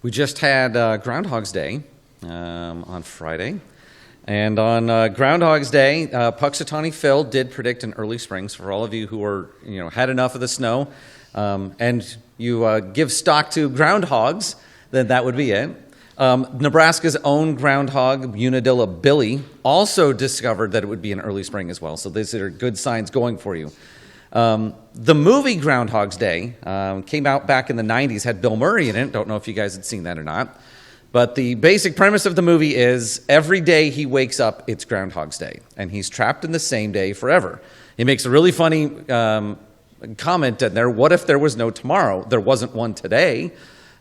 We just had Groundhog's Day on Friday. And on Groundhog's Day, Puxatawny Phil did predict an early spring. So for all of you who are, had enough of the snow and you give stock to groundhogs, then that would be it. Nebraska's own groundhog, Unadilla Billy, also discovered that it would be an early spring as well. So these are good signs going for you. The movie Groundhog's Day came out back in the 90s, had Bill Murray in it. Don't know if you guys had seen that or not. But the basic premise of the movie is every day he wakes up, it's Groundhog's Day. And he's trapped in the same day forever. He makes a really funny comment in there, what if there was no tomorrow? There wasn't one today.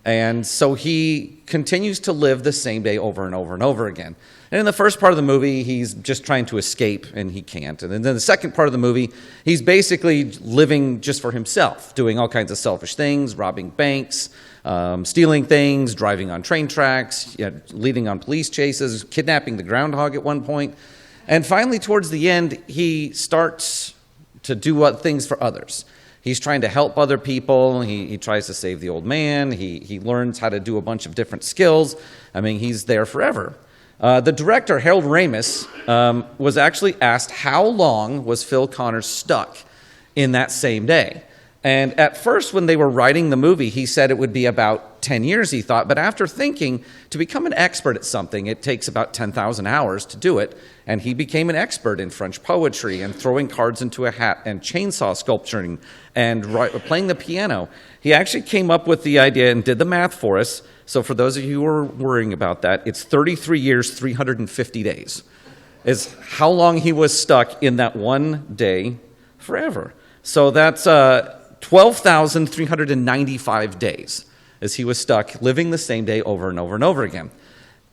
And so he continues to live the same day over and over and over again. And in the first part of the movie, he's just trying to escape, and he can't. And then the second part of the movie, he's basically living just for himself, doing all kinds of selfish things, robbing banks, stealing things, driving on train tracks, leading on police chases, kidnapping the groundhog at one point. And finally, towards the end, he starts to do things for others. He's trying to help other people. He tries to save the old man. He learns how to do a bunch of different skills. I mean, he's there forever. The director, Harold Ramis, was actually asked how long was Phil Connors stuck in that same day. And at first, when they were writing the movie, he said it would be about 10 years, he thought. But after thinking, to become an expert at something, it takes about 10,000 hours to do it. And he became an expert in French poetry and throwing cards into a hat and chainsaw sculpturing and playing the piano. He actually came up with the idea and did the math for us. So for those of you who are worrying about that, it's 33 years, 350 days is how long he was stuck in that one day forever. So that's 12,395 days as he was stuck living the same day over and over and over again.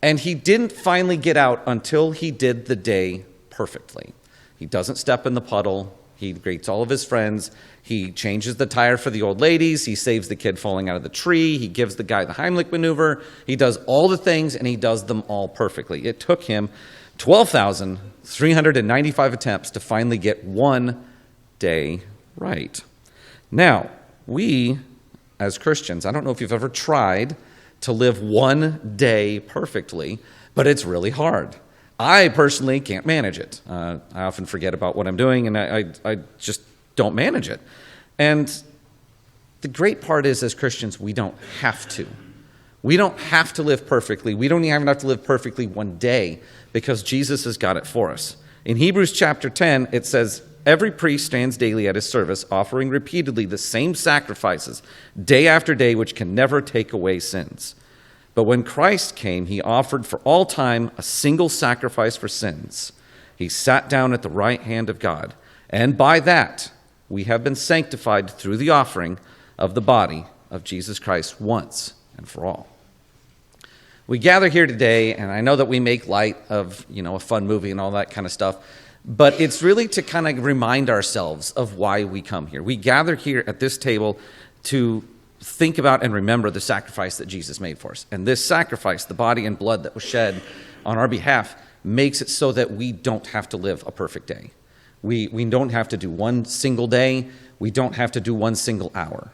And he didn't finally get out until he did the day perfectly. He doesn't step in the puddle. He greets all of his friends. He changes the tire for the old ladies. He saves the kid falling out of the tree. He gives the guy the Heimlich maneuver. He does all the things, and he does them all perfectly. It took him 12,395 attempts to finally get one day right. Now, we, as Christians, I don't know if you've ever tried to live one day perfectly, but it's really hard. I personally can't manage it. I often forget about what I'm doing, and I just don't manage it. And the great part is, as Christians, we don't have to. We don't have to live perfectly. We don't even have to live perfectly one day because Jesus has got it for us. In Hebrews chapter 10, it says, every priest stands daily at his service, offering repeatedly the same sacrifices, day after day, which can never take away sins. But when Christ came, he offered for all time a single sacrifice for sins. He sat down at the right hand of God, and by that we have been sanctified through the offering of the body of Jesus Christ once and for all. We gather here today, and I know that we make light of, a fun movie and all that kind of stuff, but it's really to kind of remind ourselves of why we come here. We gather here at this table to think about and remember the sacrifice that Jesus made for us. And this sacrifice, the body and blood that was shed on our behalf, makes it so that we don't have to live a perfect day. We don't have to do one single day. We don't have to do one single hour.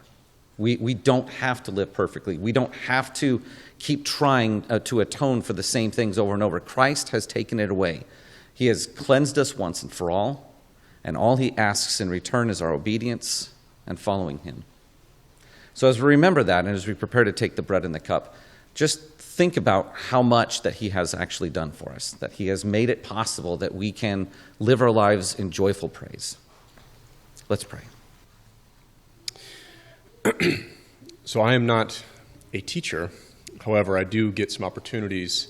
We don't have to live perfectly. We don't have to keep trying to atone for the same things over and over. Christ has taken it away. He has cleansed us once and for all, and all he asks in return is our obedience and following him. So as we remember that, and as we prepare to take the bread and the cup, just think about how much that he has actually done for us, that he has made it possible that we can live our lives in joyful praise. Let's pray. So I am not a teacher. However, I do get some opportunities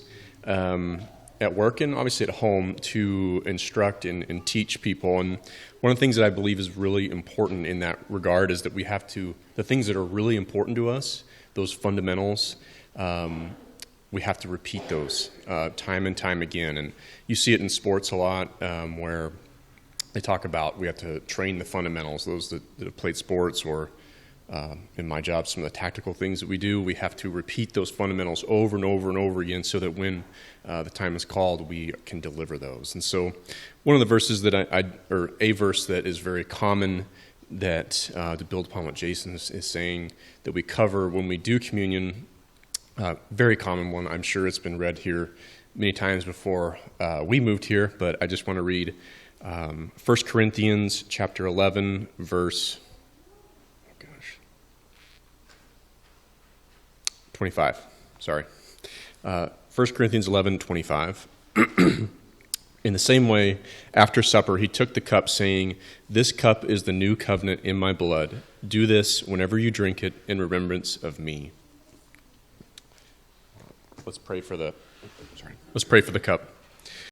at work and obviously at home to instruct and teach people. And one of the things that I believe is really important in that regard is that we have to, the things that are really important to us, those fundamentals, we have to repeat those time and time again. And you see it in sports a lot where they talk about we have to train the fundamentals, those that have played sports or in my job, some of the tactical things that we do, we have to repeat those fundamentals over and over and over again so that when the time is called, we can deliver those. And so one of the verses that or a verse that is very common that to build upon what Jason is saying that we cover when we do communion Very common one. I'm sure it's been read here many times before we moved here, but I just want to read 1 Corinthians chapter 11, verse 25. Sorry. 1 Corinthians 11:25. In the same way, after supper, he took the cup, saying, "This cup is the new covenant in my blood. Do this whenever you drink it in remembrance of me." Let's pray for the cup.